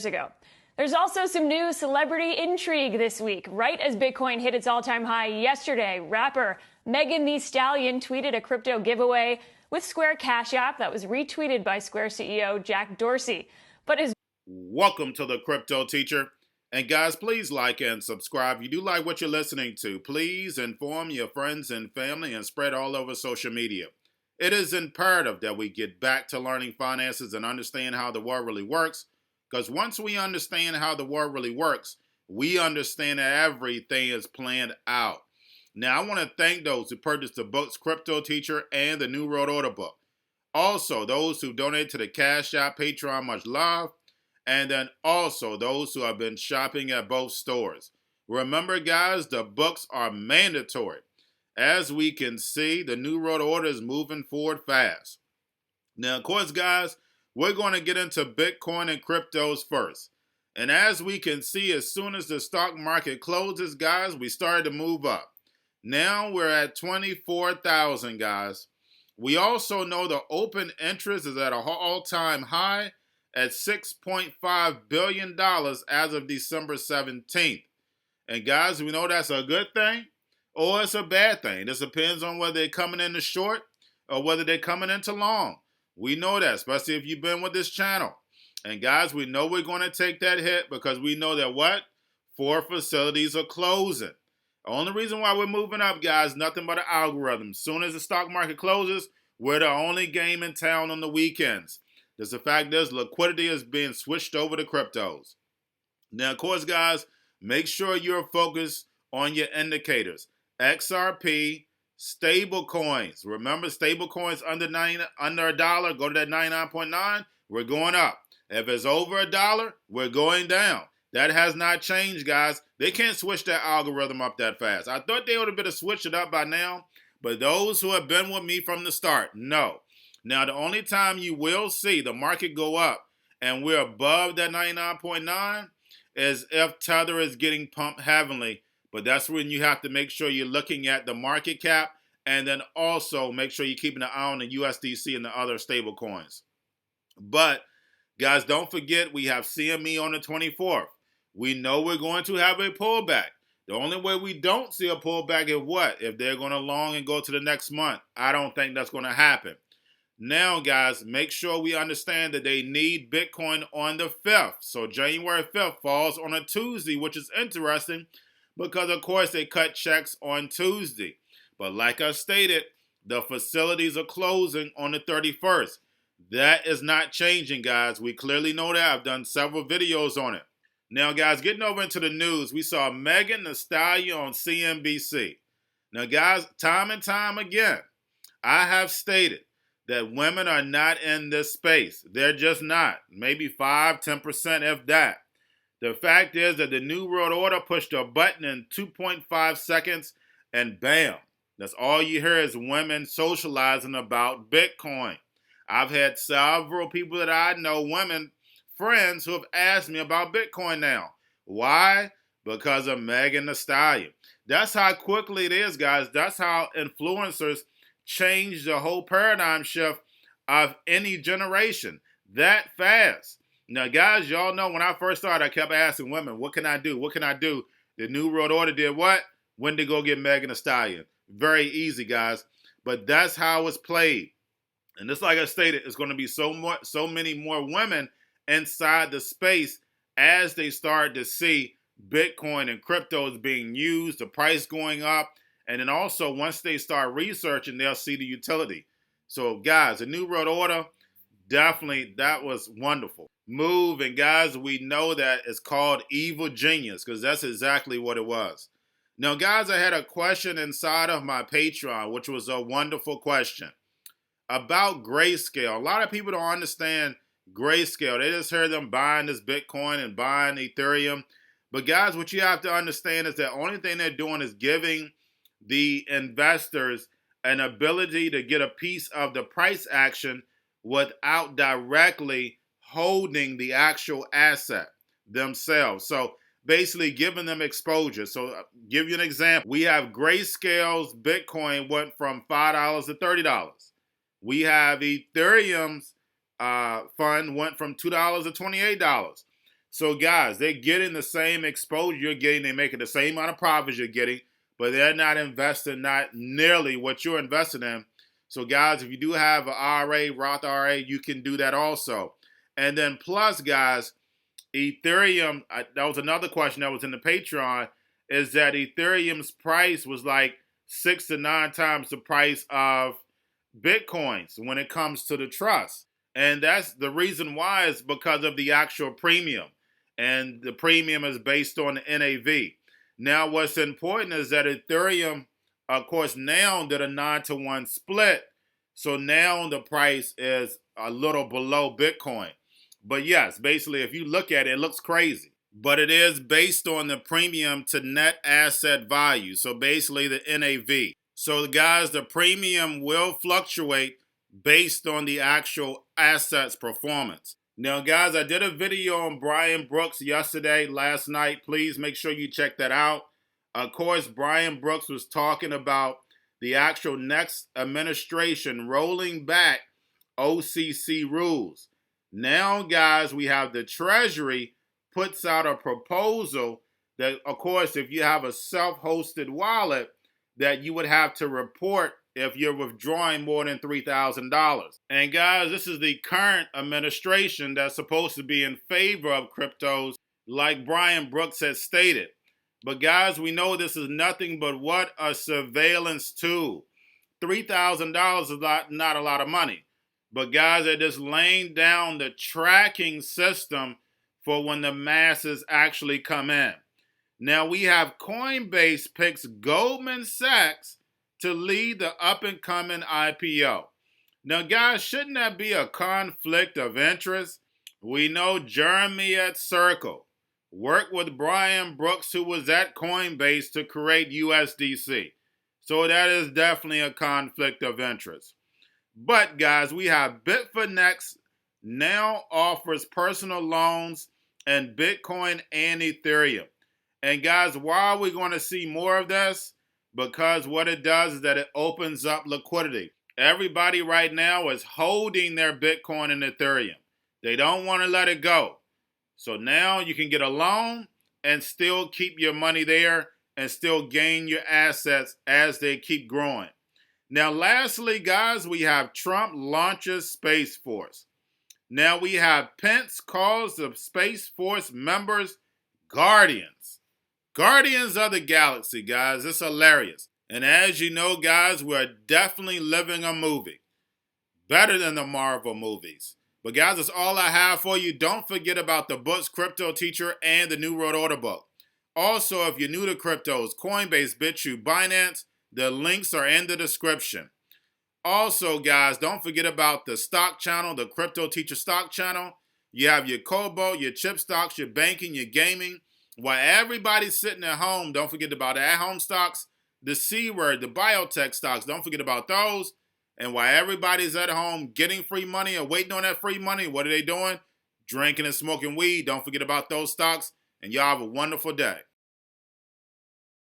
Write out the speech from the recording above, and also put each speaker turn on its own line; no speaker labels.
ago. There's also some new celebrity intrigue this week. Right as Bitcoin hit its all-time high yesterday, rapper Megan Thee Stallion tweeted a crypto giveaway with Square Cash App that was retweeted by Square CEO Jack Dorsey. But his
Welcome to the Crypto Teacher. And guys, please like and subscribe. If you do like what you're listening to, please inform your friends and family and spread all over social media. It is imperative that we get back to learning finances and understand how the world really works. Because once we understand how the world really works, we understand that everything is planned out. Now, I want to thank those who purchased the books Cryptoteacher and the New World Order book. Also, those who donate to the Cash App, Patreon, much love. And then also those who have been shopping at both stores. Remember, guys, the books are mandatory. As we can see, the New World Order is moving forward fast. Now, of course, guys, we're going to get into Bitcoin and cryptos first. And as we can see, as soon as the stock market closes, guys, we started to move up. Now we're at 24,000, guys. We also know the open interest is at an all-time high at $6.5 billion as of December 17th. And guys, we know that's a good thing or it's a bad thing. This depends on whether they're coming into short or whether they're coming into long. We know that, especially if you've been with this channel. And guys, we know we're going to take that hit because we know that what? 4 facilities are closing. The only reason why we're moving up, guys, nothing but an algorithm. As soon as the stock market closes, we're the only game in town on the weekends. Just the fact is, liquidity is being switched over to cryptos. Now, of course, guys, make sure you're focused on your indicators. XRP, stable coins. Remember, stable coins under a dollar, go to that 99.9, we're going up. If it's over a dollar, we're going down. That has not changed, guys. They can't switch that algorithm up that fast. I thought they would have been able to switch it up by now, but those who have been with me from the start, no. Now, the only time you will see the market go up and we're above that 99.9 is if Tether is getting pumped heavily. But that's when you have to make sure you're looking at the market cap and then also make sure you're keeping an eye on the USDC and the other stable coins. But, guys, don't forget we have CME on the 24th. We know we're going to have a pullback. The only way we don't see a pullback is what? If they're going to long and go to the next month. I don't think that's going to happen. Now, guys, make sure we understand that they need Bitcoin on the 5th. So January 5th falls on a Tuesday, which is interesting because, of course, they cut checks on Tuesday. But like I stated, the facilities are closing on the 31st. That is not changing, guys. We clearly know that. I've done several videos on it. Now, guys, getting over into the news, we saw Megan Thee Stallion on CNBC. Now, guys, time and time again, I have stated that women are not in this space. They're just not. Maybe 5-10% if that. The fact is that the New World Order pushed a button in 2.5 seconds and bam. That's all you hear is women socializing about Bitcoin. I've had several people that I know, women, friends, who have asked me about Bitcoin now. Why? Because of Megan Thee Stallion. That's how quickly it is, guys. That's how influencers change the whole paradigm shift of any generation that fast. Now, guys, y'all know when I first started, I kept asking women, what can I do? What can I do? The New World Order did what? When to go get Megan Thee Stallion. Very easy, guys. But that's how it's played. And just like I stated, it's going to be so many more women inside the space as they start to see Bitcoin and cryptos being used, the price going up. And then also, once they start researching, they'll see the utility. So, guys, the New World Order, definitely, that was wonderful. Move, and guys, we know that it's called evil genius because that's exactly what it was. Now, guys, I had a question inside of my Patreon, which was a wonderful question about Grayscale. A lot of people don't understand Grayscale. They just heard them buying this Bitcoin and buying Ethereum. But, guys, what you have to understand is that the only thing they're doing is giving the investors an ability to get a piece of the price action without directly holding the actual asset themselves. So basically giving them exposure. So I'll give you an example. We have Grayscale's Bitcoin went from $5 to $30. We have Ethereum's fund went from $2 to $28. So guys, they're getting the same exposure you're getting. They're making the same amount of profits you're getting, but they're not investing not nearly what you're investing in. So guys, if you do have an IRA, Roth IRA, you can do that also. And then plus, guys, Ethereum, that was another question that was in the Patreon, is that Ethereum's price was like 6 to 9 times the price of Bitcoins when it comes to the trust. And that's the reason why is because of the actual premium. And the premium is based on the NAV. Now, what's important is that Ethereum, of course, now did a 9-to-1 split. So now the price is a little below Bitcoin. But yes, basically, if you look at it, it looks crazy. But it is based on the premium to net asset value. So basically the NAV. So guys, the premium will fluctuate based on the actual asset's performance. Now guys, I did a video on Brian Brooks last night. Please make sure you check that out. Of course, Brian Brooks was talking about the actual next administration rolling back OCC rules. Now guys, we have the Treasury puts out a proposal that, of course, if you have a self-hosted wallet, that you would have to report if you're withdrawing more than $3,000. And guys, this is the current administration that's supposed to be in favor of cryptos, like Brian Brooks has stated. But guys, we know this is nothing but what? A surveillance tool. $3,000 is not a lot of money. But guys, they're just laying down the tracking system for when the masses actually come in. Now we have Coinbase picks Goldman Sachs to lead the up-and-coming IPO. Now guys, shouldn't that be a conflict of interest? We know Jeremy at Circle worked with Brian Brooks, who was at Coinbase, to create USDC. So that is definitely a conflict of interest. But guys, we have Bitfinex now offers personal loans in Bitcoin and Ethereum. And guys, why are we going to see more of this? Because what it does is that it opens up liquidity. Everybody right now is holding their Bitcoin and Ethereum. They don't want to let it go. So now you can get a loan and still keep your money there and still gain your assets as they keep growing. Now, lastly, guys, we have Trump launches Space Force. Now we have Pence calls the Space Force members guardians. Guardians of the Galaxy, guys. It's hilarious. And as you know, guys, we're definitely living a movie. Better than the Marvel movies. But guys, that's all I have for you. Don't forget about the books, Cryptoteacher and the New World Order book. Also, if you're new to cryptos, Coinbase, Bitrue, Binance, the links are in the description. Also, guys, don't forget about the stock channel, the Cryptoteacher stock channel. You have your Kobo, your chip stocks, your banking, your gaming. While everybody's sitting at home, don't forget about the at-home stocks, the C word, the biotech stocks. Don't forget about those. And while everybody's at home getting free money or waiting on that free money, what are they doing? Drinking and smoking weed. Don't forget about those stocks. And y'all have a wonderful day.